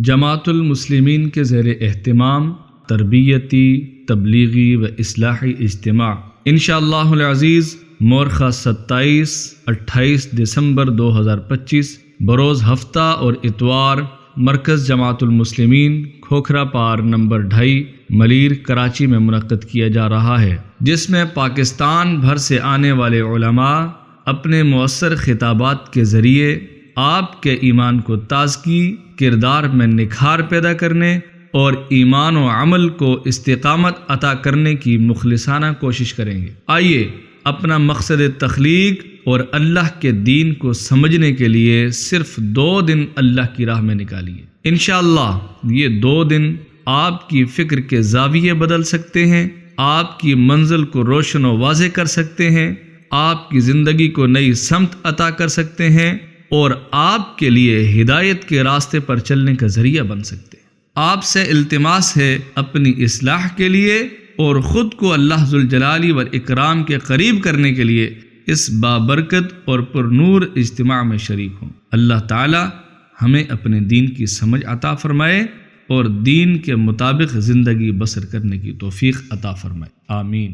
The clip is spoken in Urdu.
جماعت المسلمین کے زیر اہتمام تربیتی، تبلیغی و اصلاحی اجتماع انشاءاللہ العزیز مورخہ 27-28 دسمبر 2025 بروز ہفتہ اور اتوار مرکز جماعت المسلمین کھوکھرا پار نمبر 2.5 ملیر کراچی میں منعقد کیا جا رہا ہے، جس میں پاکستان بھر سے آنے والے علماء اپنے مؤثر خطابات کے ذریعے آپ کے ایمان کو تازگی، کردار میں نکھار پیدا کرنے اور ایمان و عمل کو استقامت عطا کرنے کی مخلصانہ کوشش کریں گے۔ آئیے اپنا مقصد تخلیق اور اللہ کے دین کو سمجھنے کے لیے صرف 2 دن اللہ کی راہ میں نکالیے۔ انشاءاللہ یہ 2 دن آپ کی فکر کے زاویے بدل سکتے ہیں، آپ کی منزل کو روشن و واضح کر سکتے ہیں، آپ کی زندگی کو نئی سمت عطا کر سکتے ہیں اور آپ کے لیے ہدایت کے راستے پر چلنے کا ذریعہ بن سکتے ہیں۔ آپ سے التماس ہے اپنی اصلاح کے لیے اور خود کو اللہ ذوالجلال والاکرام کے قریب کرنے کے لیے اس بابرکت اور پر نور اجتماع میں شریک ہوں۔ اللہ تعالی ہمیں اپنے دین کی سمجھ عطا فرمائے اور دین کے مطابق زندگی بسر کرنے کی توفیق عطا فرمائے، آمین۔